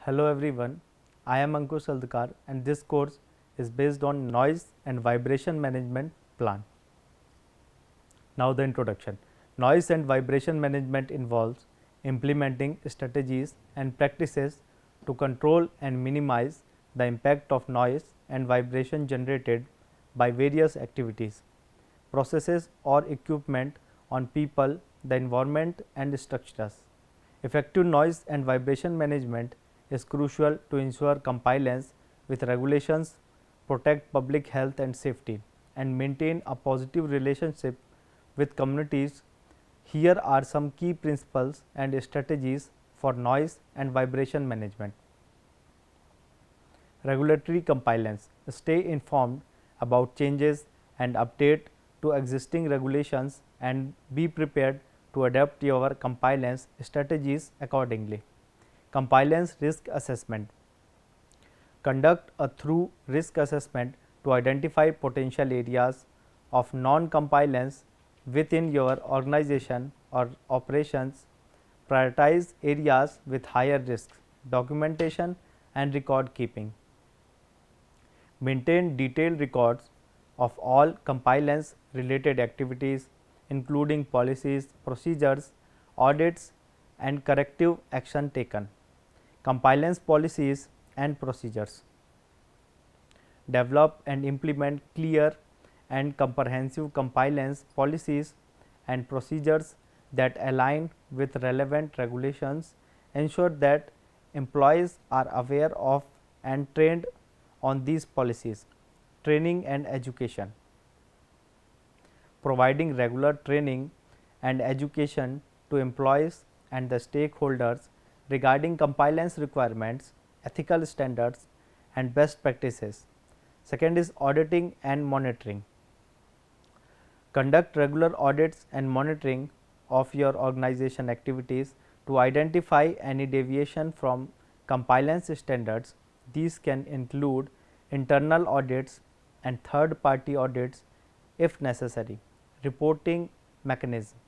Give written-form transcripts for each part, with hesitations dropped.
Hello everyone, I am Ankush Saldkar and this course is based on noise and vibration management plan. Now the introduction. Noise and vibration management involves implementing strategies and practices to control and minimize the impact of noise and vibration generated by various activities, processes or equipment on people, the environment and structures. Effective noise and vibration management is crucial to ensure compliance with regulations, protect public health and safety, and maintain a positive relationship with communities. Here are some key principles and strategies for noise and vibration management. Regulatory compliance. Stay informed about changes and update to existing regulations and be prepared to adapt your compliance strategies accordingly. Compliance risk assessment. Conduct a thorough risk assessment to identify potential areas of non-compliance within your organization or operations. Prioritize areas with higher risks, documentation and record keeping. Maintain detailed records of all compliance related activities including policies, procedures, audits and corrective action taken. Compliance policies and procedures. Develop and implement clear and comprehensive compliance policies and procedures that align with relevant regulations. Ensure that employees are aware of and trained on these policies. Training and education. Providing regular training and education to employees and the stakeholders regarding compliance requirements, ethical standards and best practices. Second is auditing and monitoring. Conduct regular audits and monitoring of your organization activities to identify any deviation from compliance standards. These can include internal audits and third party audits if necessary. Reporting mechanism.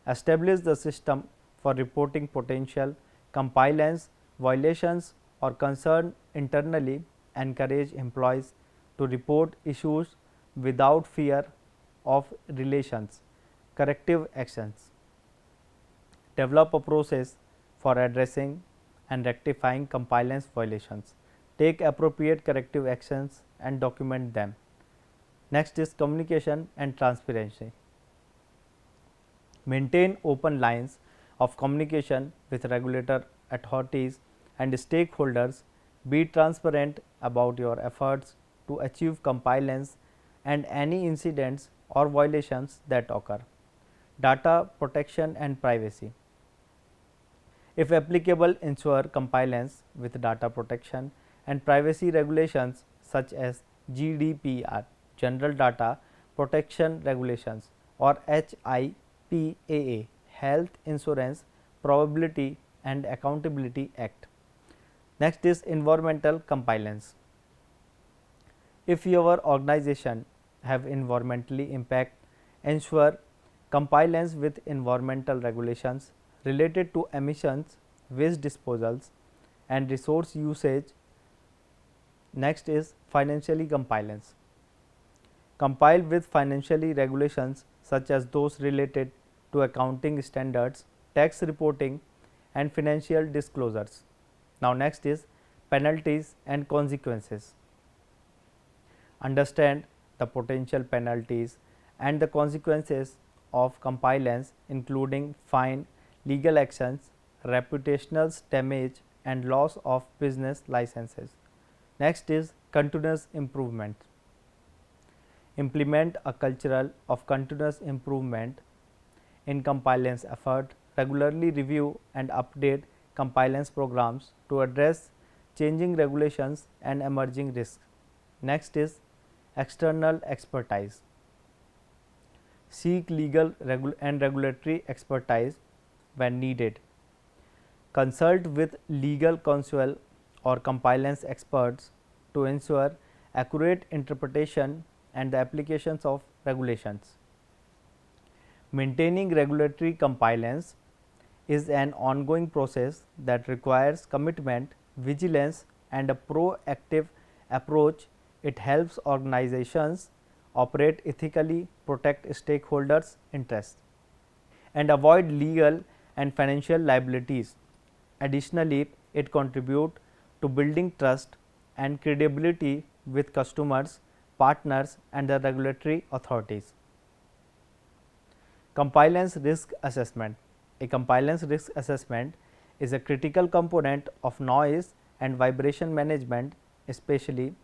Establish the system for reporting potential compliance violations or concern internally. Encourage employees to report issues without fear of relations. Corrective actions. Develop a process for addressing and rectifying compliance violations. Take appropriate corrective actions and document them. Next is communication and transparency. Maintain open lines of communication with regulator authorities and stakeholders. Be transparent about your efforts to achieve compliance and any incidents or violations that occur. Data protection and privacy. If applicable, ensure compliance with data protection and privacy regulations such as GDPR, General Data Protection Regulations, or HIPAA, Health Insurance Probability and Accountability Act. Next is environmental compliance. If your organization have environmentally impact, ensure compliance with environmental regulations related to emissions, waste disposals and resource usage. Next is financially compliance. Compile with financially regulations such as those related to accounting standards, tax reporting and financial disclosures. Now next is penalties and consequences. Understand the potential penalties and the consequences of compliance including fine, legal actions, reputational damage and loss of business licenses. Next is continuous improvement. Implement a culture of continuous improvement in compliance effort. Regularly review and update compliance programs to address changing regulations and emerging risks. Next is external expertise. Seek legal and regulatory expertise when needed. Consult with legal counsel or compliance experts to ensure accurate interpretation and the applications of regulations. Maintaining regulatory compliance. is an ongoing process that requires commitment, vigilance, and a proactive approach. It helps organizations operate ethically, protect stakeholders' interests, and avoid legal and financial liabilities. Additionally, it contributes to building trust and credibility with customers, partners, and the regulatory authorities. Compliance risk assessment. A compliance risk assessment is a critical component of noise and vibration management, especially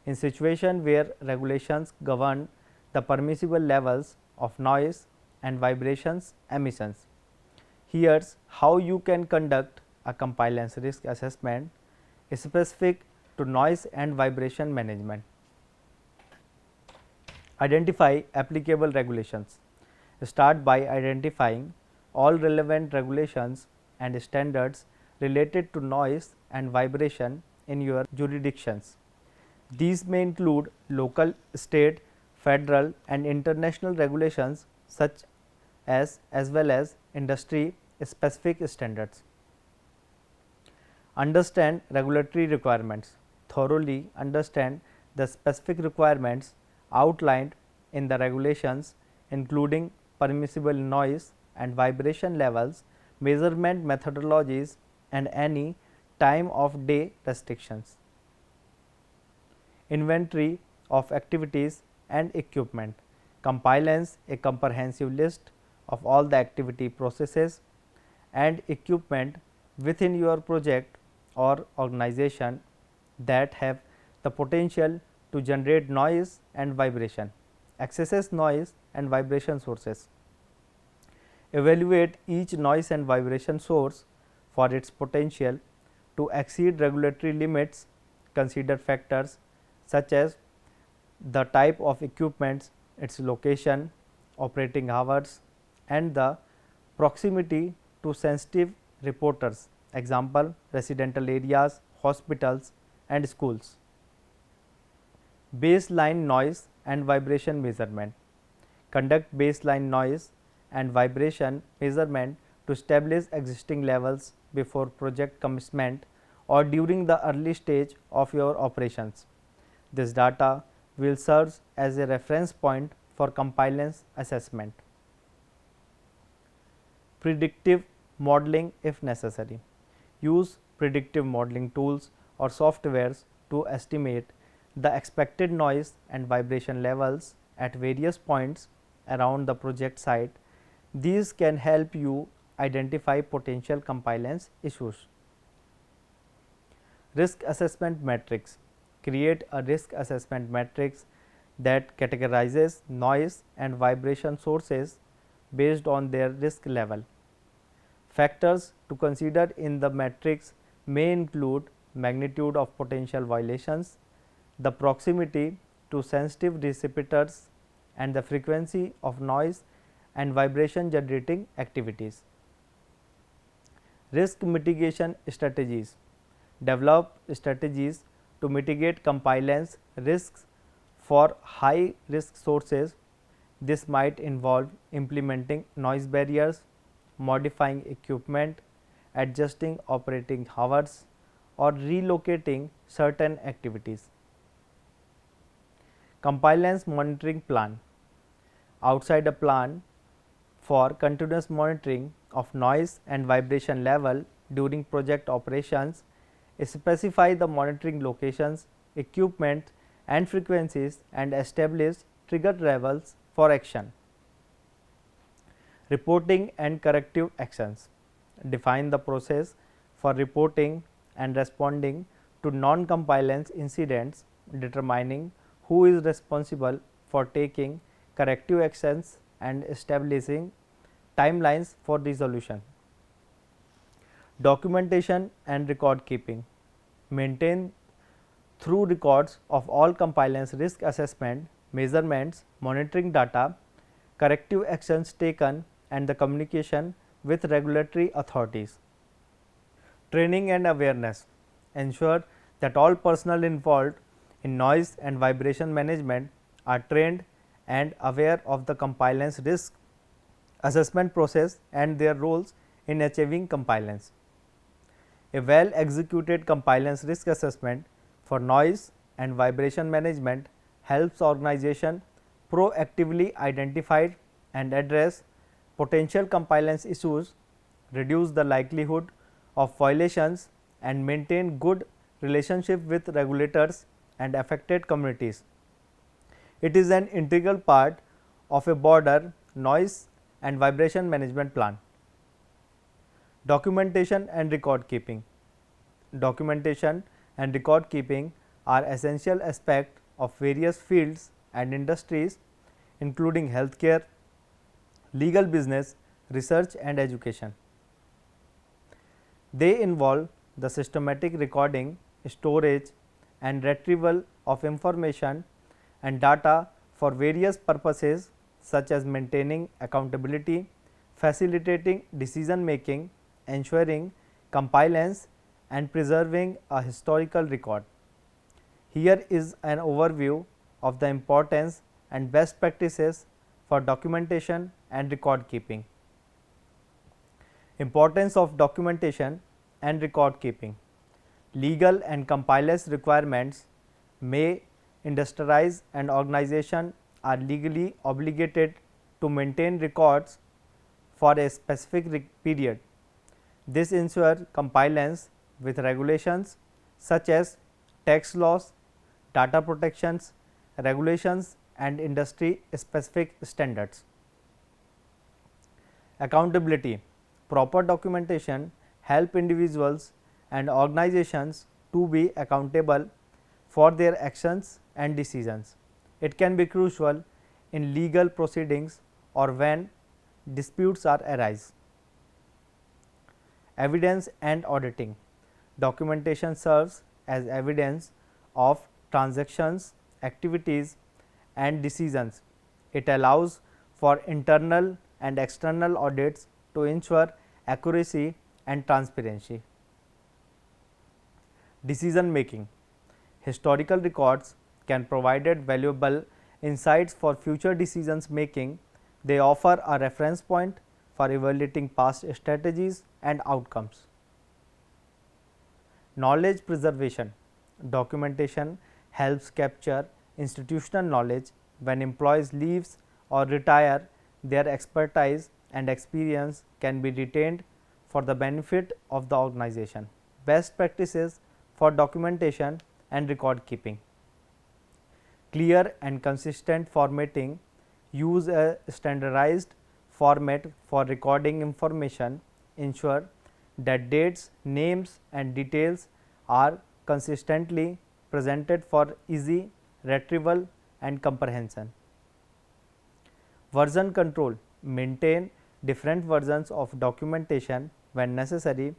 in situations where regulations govern the permissible levels of noise and vibrations emissions. Here's how you can conduct a compliance risk assessment specific to noise and vibration management. Identify applicable regulations. Start by identifying all relevant regulations and standards related to noise and vibration in your jurisdictions. These may include local, state, federal, and international regulations such as well as industry specific standards. Understand regulatory requirements. Thoroughly understand the specific requirements outlined in the regulations, including permissible noise and vibration levels, measurement methodologies, and any time of day restrictions. Inventory of activities and equipment. Compliance a comprehensive list of all the activity processes and equipment within your project or organization that have the potential to generate noise and vibration. Accesses noise and vibration sources. Evaluate each noise and vibration source for its potential to exceed regulatory limits. Consider factors such as the type of equipment, its location, operating hours, and the proximity to sensitive reporters, example residential areas, hospitals, and schools. Baseline noise and vibration measurement. Conduct baseline noise and vibration measurement to establish existing levels before project commencement or during the early stage of your operations. This data will serve as a reference point for compliance assessment. Predictive modeling if necessary. Use predictive modeling tools or softwares to estimate the expected noise and vibration levels at various points around the project site. These can help you identify potential compliance issues. Risk assessment matrix. Create a risk assessment matrix that categorizes noise and vibration sources based on their risk level. Factors to consider in the matrix may include magnitude of potential violations, the proximity to sensitive receptors, and the frequency of noise and vibration generating activities. Risk mitigation strategies. Develop strategies to mitigate compliance risks for high risk sources. This might involve implementing noise barriers, modifying equipment, adjusting operating hours, or relocating certain activities. Compliance monitoring plan. Outside a plan for continuous monitoring of noise and vibration level during project operations, specify the monitoring locations, equipment, and frequencies, and establish trigger levels for action. Reporting and corrective actions. Define the process for reporting and responding to non-compliance incidents, determining who is responsible for taking corrective actions and establishing timelines for resolution. Documentation and record keeping. Maintain through records of all compliance risk assessment, measurements, monitoring data, corrective actions taken, and the communication with regulatory authorities. Training and awareness. Ensure that all personnel involved in noise and vibration management are trained and aware of the compliance risk assessment process and their roles in achieving compliance. A well executed compliance risk assessment for noise and vibration management helps organization proactively identify and address potential compliance issues, reduce the likelihood of violations, and maintain good relationship with regulators and affected communities. It is an integral part of a broader noise and vibration management plan. Documentation and record keeping. Documentation and record keeping are essential aspects of various fields and industries, including healthcare, legal business, research and education. They involve the systematic recording, storage and retrieval of information and data for various purposes such as maintaining accountability, facilitating decision making, ensuring compliance and preserving a historical record. Here is an overview of the importance and best practices for documentation and record keeping. Importance of documentation and record keeping. Legal and compliance requirements may industrialize and organization are legally obligated to maintain records for a specific period. This ensures compliance with regulations such as tax laws, data protections, regulations and industry specific standards. Accountability. Proper documentation help individuals and organizations to be accountable for their actions and decisions. It can be crucial in legal proceedings or when disputes are arise. Evidence and auditing. Documentation serves as evidence of transactions, activities and decisions. It allows for internal and external audits to ensure accuracy and transparency. Decision making. Historical records can provide valuable insights for future decisions making. They offer a reference point for evaluating past strategies and outcomes. Knowledge preservation. Documentation helps capture institutional knowledge. When employees leave or retire, their expertise and experience can be retained for the benefit of the organization. Best practices for documentation and record keeping. Clear and consistent formatting. Use a standardized format for recording information. Ensure that dates, names and details are consistently presented for easy retrieval and comprehension. Version control. Maintain different versions of documentation when necessary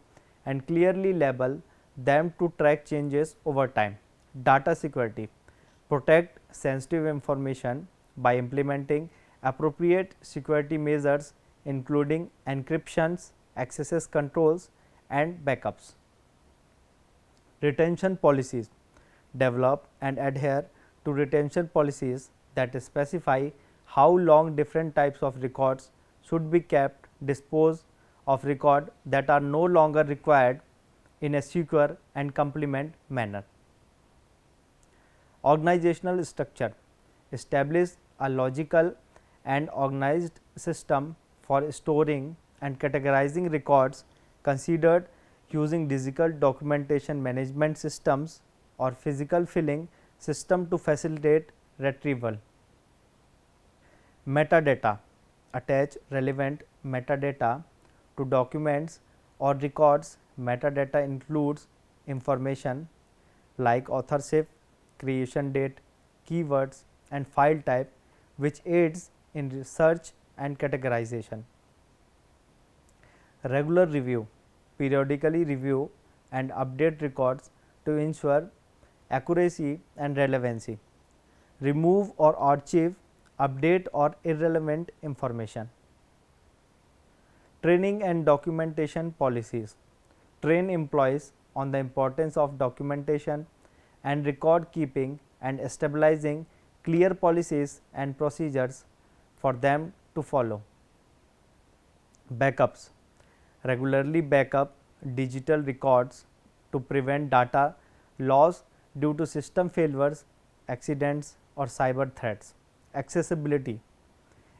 and clearly label them to track changes over time. Data security. Protect sensitive information by implementing appropriate security measures including encryptions, access controls and backups. Retention policies. Develop and adhere to retention policies that specify how long different types of records should be kept, dispose of records that are no longer required in a secure and complement manner. Organizational structure. Establish a logical and organized system for storing and categorizing records considered using digital documentation management systems or physical filing system to facilitate retrieval. Metadata. Attach relevant metadata to documents or records. Metadata includes information like authorship, creation date, keywords and file type which aids in research and categorization. Regular review. Periodically review and update records to ensure accuracy and relevancy. Remove or archive, update or irrelevant information. Training and documentation policies. Train employees on the importance of documentation and record keeping and establishing clear policies and procedures for them to follow. Backups. Regularly back up digital records to prevent data loss due to system failures, accidents or cyber threats. Accessibility: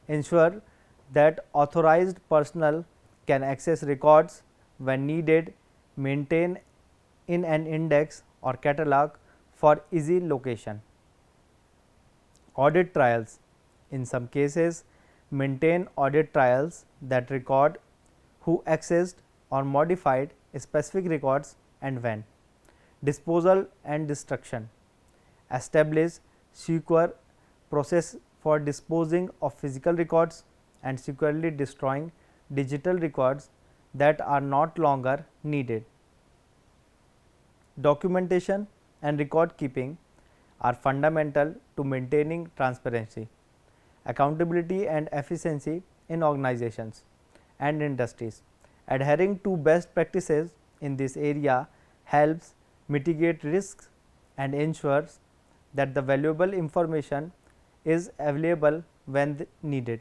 ensure that authorized personnel can access records when needed, maintain in an index or catalog for easy location. Audit trails: in some cases, maintain audit trails that record who accessed or modified specific records and when. Disposal and destruction: establish secure process for disposing of physical records and securely destroying digital records that are not longer needed. Documentation and record keeping are fundamental to maintaining transparency, accountability and efficiency in organizations and industries. Adhering to best practices in this area helps mitigate risks and ensures that the valuable information is available when needed.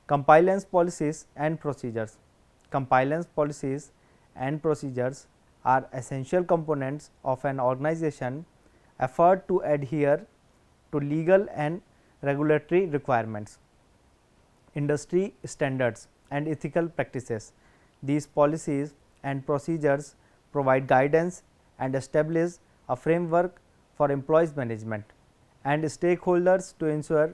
Compliance policies and procedures. Compliance policies and procedures are essential components of an organization effort to adhere to legal and regulatory requirements, industry standards and ethical practices. These policies and procedures provide guidance and establish a framework for employees management and stakeholders to ensure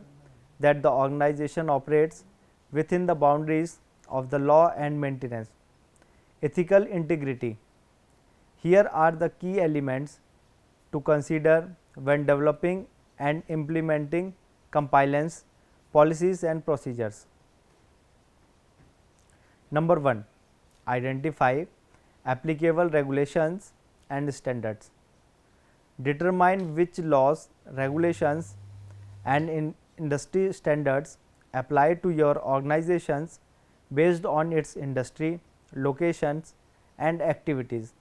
that the organization operates within the boundaries of the law and maintenance. Ethical integrity: here are the key elements to consider when developing and implementing compliance policies and procedures. Number 1, identify applicable regulations and standards. Determine which laws, regulations and industry standards apply to your organizations based on its industry, locations and activities.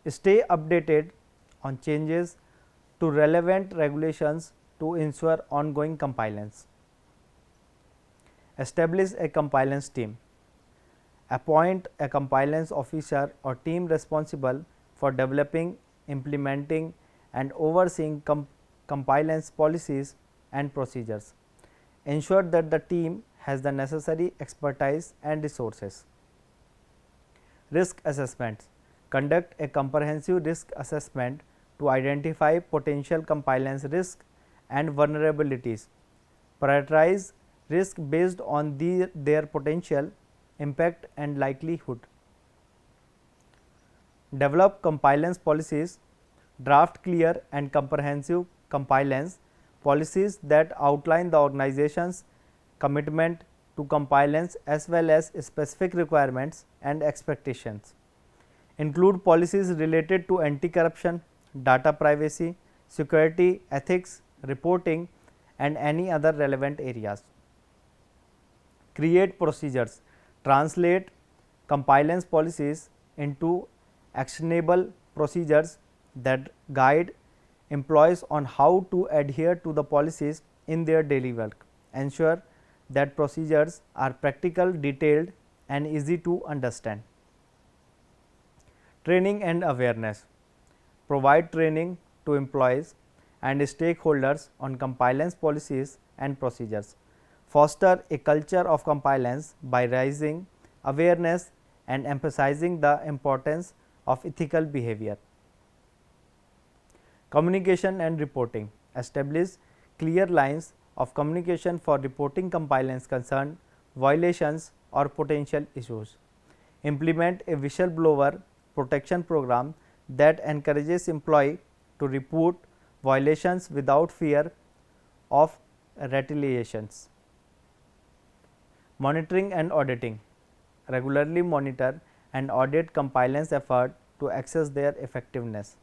Stay updated on changes to relevant regulations to ensure ongoing compliance. Establish a compliance team. Appoint a compliance officer or team responsible for developing, implementing and overseeing compliance policies and procedures. Ensure that the team has the necessary expertise and resources. Risk assessments. Conduct a comprehensive risk assessment to identify potential compliance risks and vulnerabilities. Prioritize risk based on their potential, impact and likelihood. Develop compliance policies. Draft clear and comprehensive compliance policies that outline the organization's commitment to compliance as well as specific requirements and expectations. Include policies related to anti-corruption, data privacy, security, ethics, reporting and any other relevant areas. Create procedures. Translate compliance policies into actionable procedures that guide employees on how to adhere to the policies in their daily work. Ensure that procedures are practical, detailed and easy to understand. Training and awareness. Provide training to employees and stakeholders on compliance policies and procedures. Foster a culture of compliance by raising awareness and emphasizing the importance of ethical behavior. Communication and reporting. Establish clear lines of communication for reporting compliance concern, violations or potential issues. Implement a whistleblower protection program that encourages employees to report violations without fear of retaliations. Monitoring and auditing. Regularly monitor and audit compliance efforts to assess their effectiveness.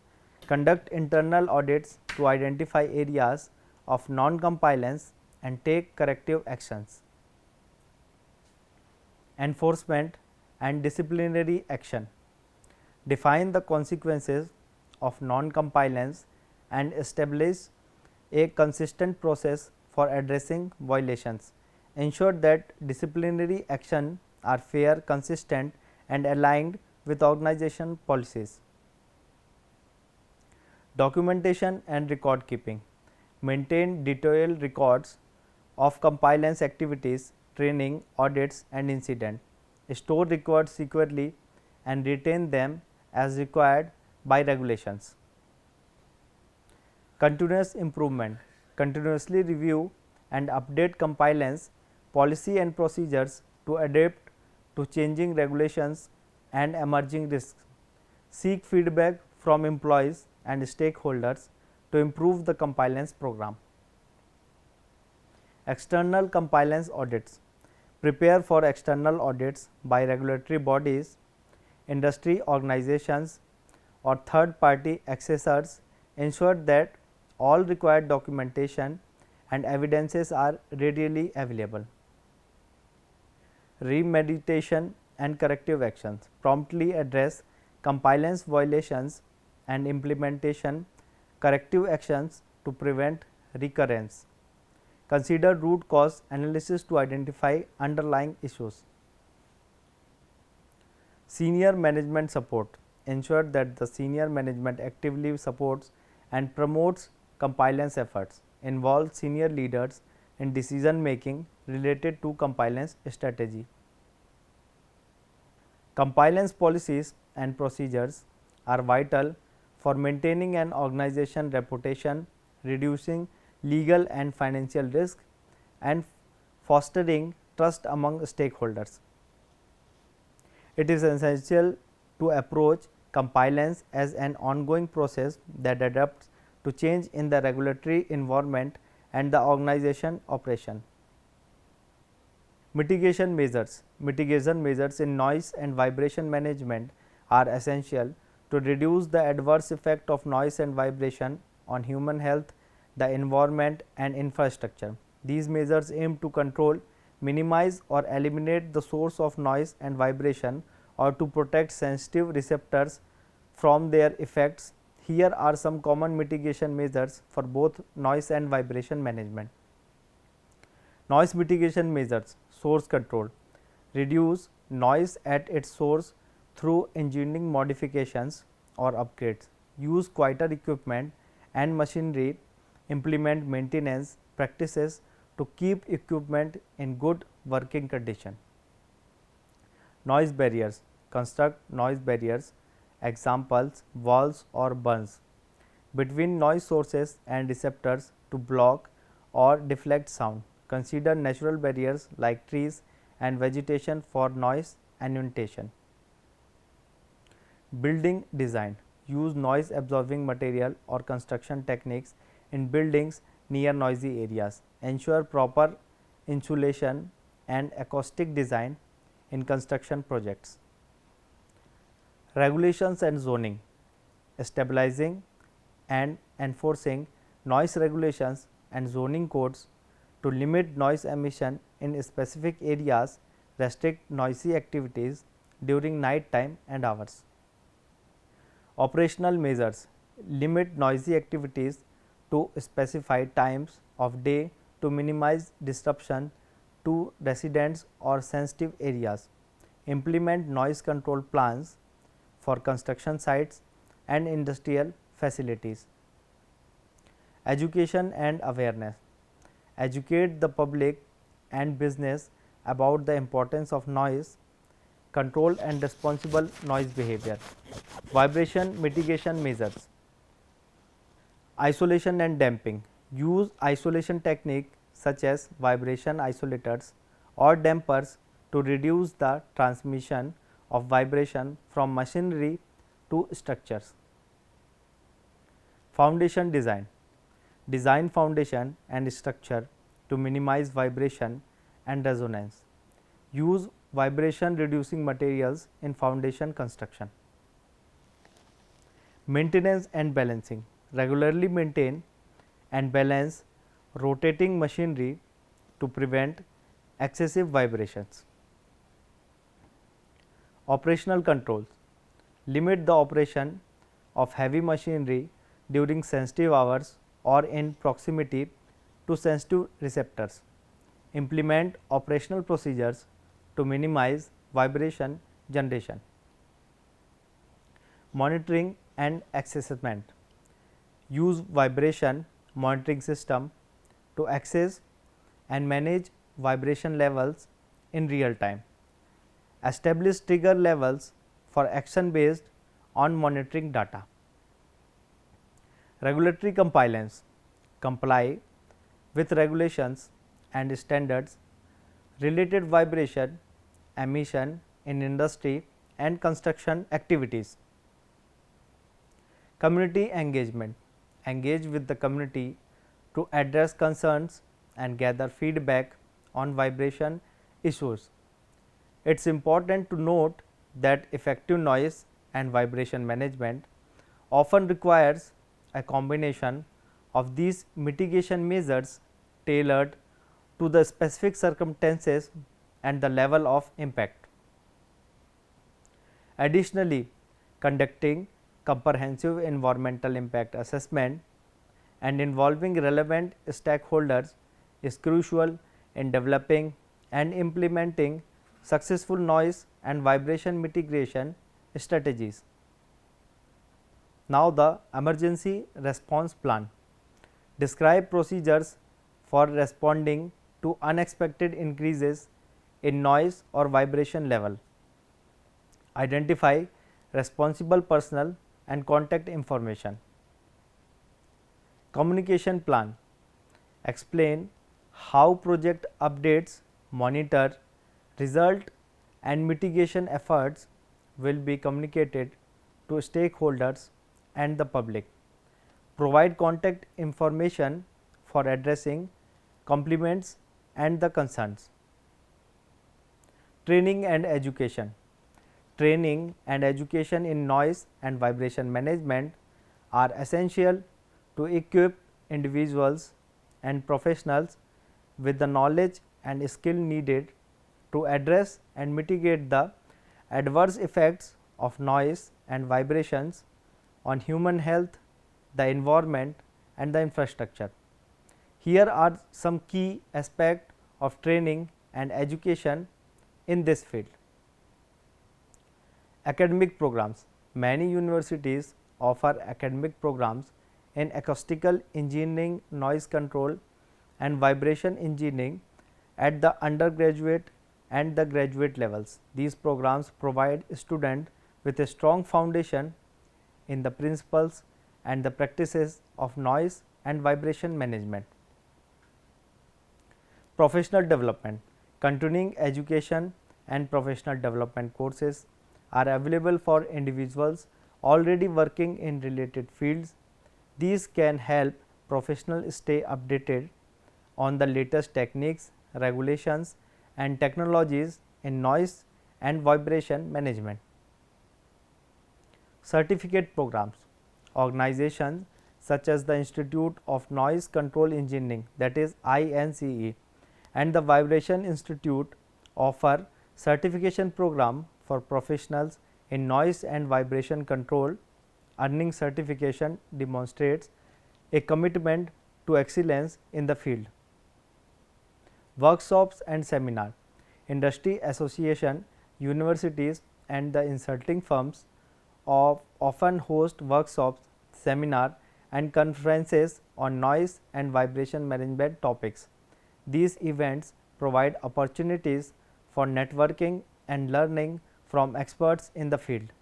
Conduct internal audits to identify areas of non-compliance and take corrective actions. Enforcement and disciplinary action. Define the consequences of non-compliance and establish a consistent process for addressing violations. Ensure that disciplinary action are fair, consistent and aligned with organization policies. Documentation and record keeping. Maintain detailed records of compliance activities, training, audits and incidents. Store records securely and retain them as required by regulations. Continuous improvement. Continuously review and update compliance policy and procedures to adapt to changing regulations and emerging risks. Seek feedback from employees and stakeholders to improve the compliance program. External compliance audits. Prepare for external audits by regulatory bodies, industry organizations or third party assessors. Ensure that all required documentation and evidences are readily available. Remediation and corrective actions. Promptly address compliance violations and implementation corrective actions to prevent recurrence. Consider root cause analysis to identify underlying issues. Senior management support. Ensure that the senior management actively supports and promotes compliance efforts. Involve senior leaders in decision making related to compliance strategy. Compliance policies and procedures are vital for maintaining an organization reputation, reducing legal and financial risk and fostering trust among stakeholders. It is essential to approach compliance as an ongoing process that adapts to change in the regulatory environment and the organization operation. Mitigation measures. Mitigation measures in noise and vibration management are essential to reduce the adverse effect of noise and vibration on human health, the environment and infrastructure. These measures aim to control, minimize or eliminate the source of noise and vibration or to protect sensitive receptors from their effects. Here are some common mitigation measures for both noise and vibration management. Noise mitigation measures. Source control. Reduce noise at its source through engineering modifications or upgrades. Use quieter equipment and machinery. Implement maintenance practices to keep equipment in good working condition. Noise barriers. Construct noise barriers, examples walls or bunds, between noise sources and receptors to block or deflect sound. Consider natural barriers like trees and vegetation for noise attenuation. Building design. Use noise absorbing material or construction techniques in buildings near noisy areas. Ensure proper insulation and acoustic design in construction projects. Regulations and zoning. Stabilizing and enforcing noise regulations and zoning codes to limit noise emission in specific areas, restrict noisy activities during night time and hours. Operational measures. Limit noisy activities to specified times of day to minimize disruption to residents or sensitive areas. Implement noise control plans for construction sites and industrial facilities. Education and awareness. Educate the public and business about the importance of noise control and responsible noise behavior. Vibration mitigation measures. Isolation and damping. Use isolation technique such as vibration isolators or dampers to reduce the transmission of vibration from machinery to structures. Foundation design. Design foundation and structure to minimize vibration and resonance. Use vibration reducing materials in foundation construction. Maintenance and balancing. Regularly maintain and balance rotating machinery to prevent excessive vibrations. Operational controls. Limit the operation of heavy machinery during sensitive hours or in proximity to sensitive receptors. Implement operational procedures to minimize vibration generation. Monitoring and assessment. Use vibration monitoring system to access and manage vibration levels in real time. Establish trigger levels for action based on monitoring data. Regulatory compliance. Comply with regulations and standards related vibration emission in industry and construction activities. Community engagement. Engage with the community to address concerns and gather feedback on vibration issues. It is important to note that effective noise and vibration management often requires a combination of these mitigation measures tailored to the specific circumstances and the level of impact. Additionally, conducting comprehensive environmental impact assessment and involving relevant stakeholders is crucial in developing and implementing successful noise and vibration mitigation strategies. Now, the emergency response plan. Describe procedures for responding to unexpected increases in noise or vibration level. Identify responsible personnel and contact information. Communication plan. Explain how project updates, monitor, result and mitigation efforts will be communicated to stakeholders and the public. Provide contact information for addressing complaints and the concerns. Training and education. Training and education in noise and vibration management are essential to equip individuals and professionals with the knowledge and skill needed to address and mitigate the adverse effects of noise and vibrations on human health, the environment and the infrastructure. Here are some key aspects of training and education in this field. Academic programs. Many universities offer academic programs in acoustical engineering, noise control and vibration engineering at the undergraduate and the graduate levels. These programs provide students with a strong foundation in the principles and the practices of noise and vibration management. Professional development. Continuing education and professional development courses are available for individuals already working in related fields. These can help professionals stay updated on the latest techniques, regulations and technologies in noise and vibration management. Certificate programs. Organizations such as the Institute of Noise Control Engineering, that is INCE, and the Vibration Institute offer certification program for professionals in noise and vibration control. Earning certification demonstrates a commitment to excellence in the field. Workshops and seminar. Industry association, universities and the consulting firms often host workshops, seminar and conferences on noise and vibration management topics. These events provide opportunities for networking and learning from experts in the field.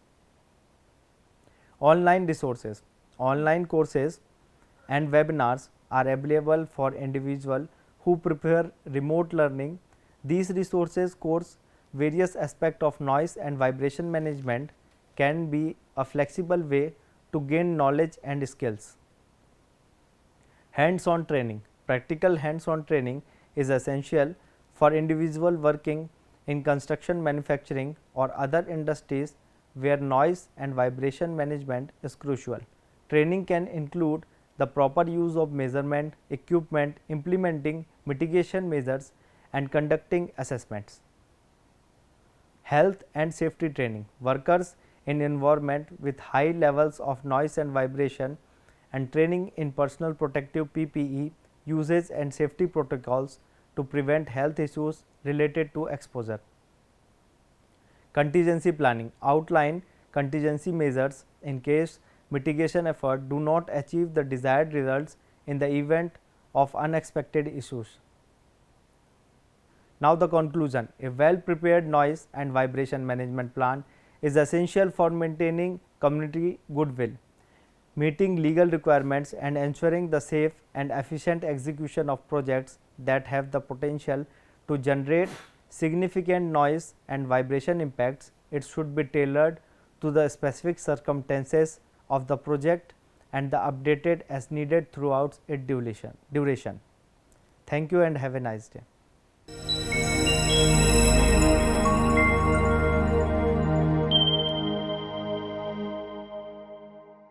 Online resources. Online courses and webinars are available for individuals who prefer remote learning. These resources course various aspects of noise and vibration management can be a flexible way to gain knowledge and skills. Hands-on training. Practical hands-on training is essential for individuals working in construction, manufacturing or other industries where noise and vibration management is crucial. Training can include the proper use of measurement equipment, implementing mitigation measures and conducting assessments. Health and safety training. Workers in environment with high levels of noise and vibration and training in personal protective PPE usage and safety protocols to prevent health issues related to exposure. Contingency planning: outline contingency measures in case mitigation efforts do not achieve the desired results in the event of unexpected issues. Now, the conclusion: a well prepared noise and vibration management plan is essential for maintaining community goodwill, meeting legal requirements, and ensuring the safe and efficient execution of projects that have the potential to generate significant noise and vibration impacts. It should be tailored to the specific circumstances of the project and the updated as needed throughout its duration. Thank you and have a nice day.